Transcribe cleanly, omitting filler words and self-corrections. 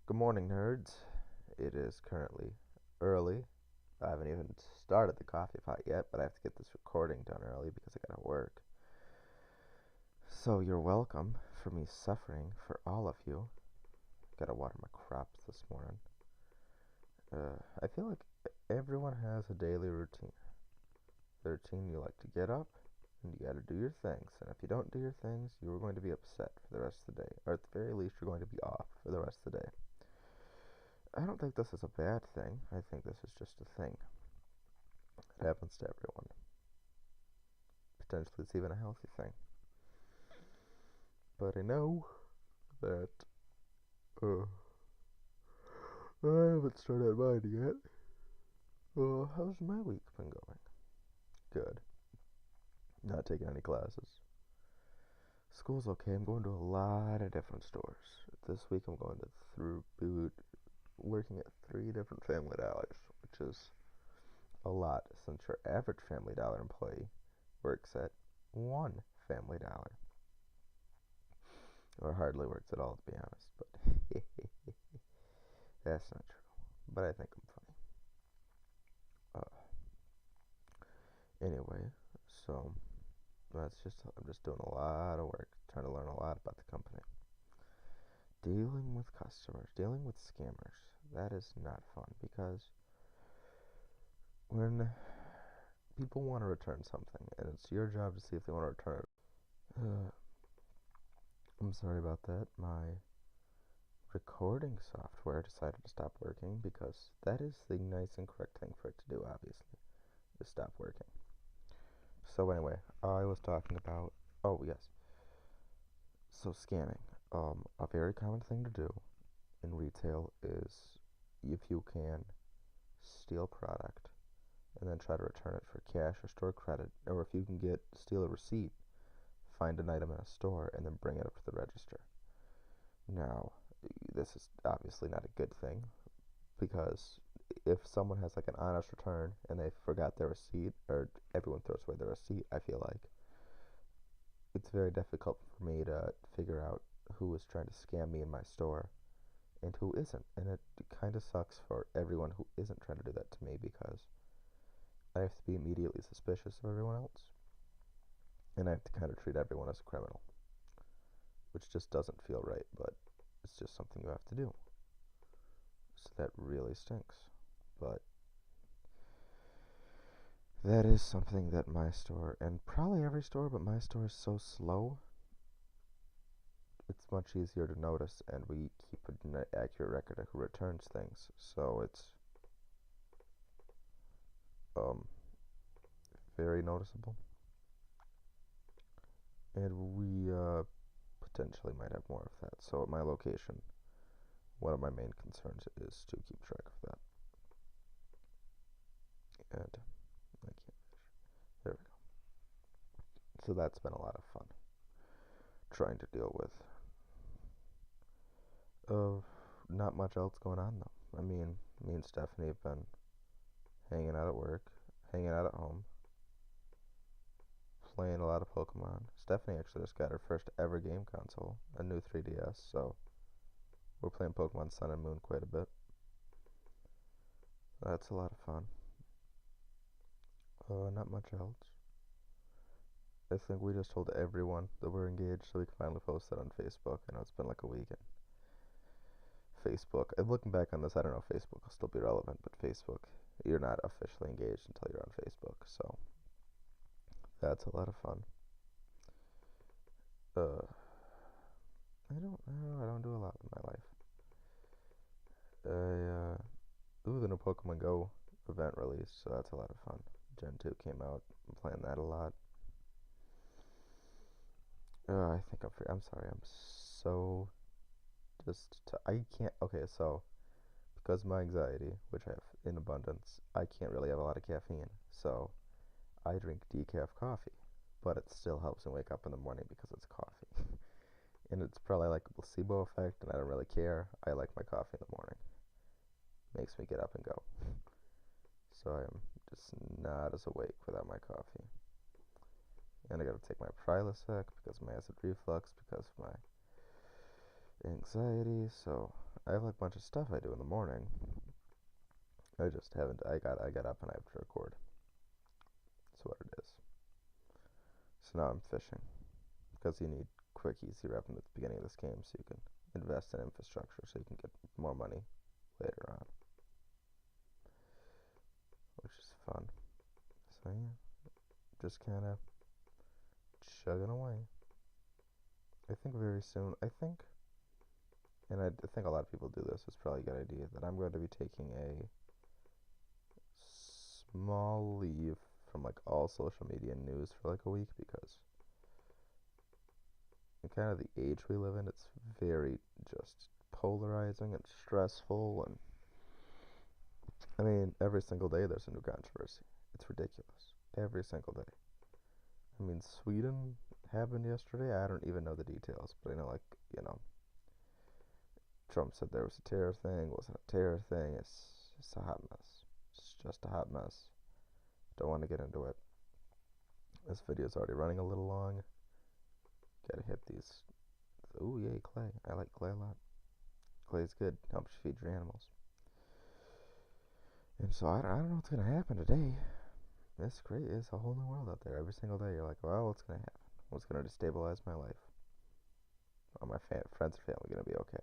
Good morning, nerds. It is currently early. I haven't even started the coffee pot yet, but I have to get this recording done early because I gotta work. So you're welcome for me suffering for all of you. Gotta water my crops this morning. I feel like everyone has a daily routine. The routine you like to get up and you gotta do your things. And if you don't do your things, you're going to be upset for the rest of the day. Or at the very least, you're going to be off for the rest of the day. I don't think this is a bad thing. I think this is just a thing. It happens to everyone. Potentially, it's even a healthy thing. But I know that uh, I haven't started mine yet. How's my week been going? Good. Not taking any classes. School's okay. I'm going to a lot of different stores. This week I'm going to working at 3 different Family Dollars, which is a lot since your average Family Dollar employee works at one Family Dollar. Or hardly works at all, to be honest, but that's not true. But I think I'm funny. Anyway, so I'm just doing a lot of work, trying to learn a lot about the company. Dealing with customers, dealing with scammers, that is not fun because when people want to return something and it's your job to see if they want to return it. I'm sorry about that. My recording software decided to stop working because that is the nice and correct thing for it to do, obviously, is stop working. So anyway, I was talking about, oh yes, so scamming. A very common thing to do in retail is if you can steal product and then try to return it for cash or store credit, or if you can steal a receipt, find an item in a store and then bring it up to the register. Now, this is obviously not a good thing because if someone has like an honest return and they forgot their receipt or everyone throws away their receipt, I feel like it's very difficult for me to figure out who is trying to scam me in my store and who isn't. And it kind of sucks for everyone who isn't trying to do that to me because I have to be immediately suspicious of everyone else. And I have to kind of treat everyone as a criminal, which just doesn't feel right, but it's just something you have to do. So that really stinks. But that is something that my store, and probably every store, but my store is so slow, it's much easier to notice, and we keep an accurate record of who returns things. So it's um, very noticeable. And we potentially might have more of that. So at my location, one of my main concerns is to keep track of that. And I can't finish. There we go. So that's been a lot of fun. Trying to deal with not much else going on though. I mean, me and Stephanie have been hanging out at work, hanging out at home, playing a lot of Pokemon. Stephanie actually just got her first ever game console, a new 3DS, so we're playing Pokemon Sun and Moon quite a bit. That's a lot of fun. Not much else. I think we just told everyone that we're engaged so we can finally post that on Facebook. I know it's been like a week. And Facebook, and looking back on this, I don't know if Facebook will still be relevant, but Facebook, you're not officially engaged until you're on Facebook, so that's a lot of fun. I don't do a lot in my life. The new Pokemon Go event released, so that's a lot of fun. Gen 2 came out. I'm playing that a lot. I think I'm sorry. I'm so I can't. Okay, so because of my anxiety, which I have in abundance, I can't really have a lot of caffeine. So I drink decaf coffee, but it still helps me wake up in the morning because it's coffee. And it's probably like a placebo effect, and I don't really care. I like my coffee in the morning. Makes me get up and go. So I'm just not as awake without my coffee. And I gotta take my Prilosec because of my acid reflux, because of my anxiety. So I have like a bunch of stuff I do in the morning. I just haven't. I got up and I have to record. That's what it is. So now I'm fishing because you need quick, easy revenue at the beginning of this game, so you can invest in infrastructure, so you can get more money later on, which is fun. So yeah, just kind of chugging away. I think very soon. And I think a lot of people do this. It's probably a good idea that I'm going to be taking a small leave from like all social media news for like a week because in kind of the age we live in, it's very just polarizing and stressful. And I mean, every single day there's a new controversy. It's ridiculous. Every single day. I mean, Sweden happened yesterday. I don't even know the details, but I know, like, you know, Trump said there was a terror thing. Wasn't a terror thing. It's just a hot mess. It's just a hot mess. Don't want to get into it. This video's already running a little long. Gotta hit these. Ooh, yay, clay. I like clay a lot. Clay's good. Helps you feed your animals. And so I don't know what's gonna happen today. It's great. It's a whole new world out there. Every single day, you're like, well, what's gonna happen? What's gonna destabilize my life? Are my friends and family gonna be okay?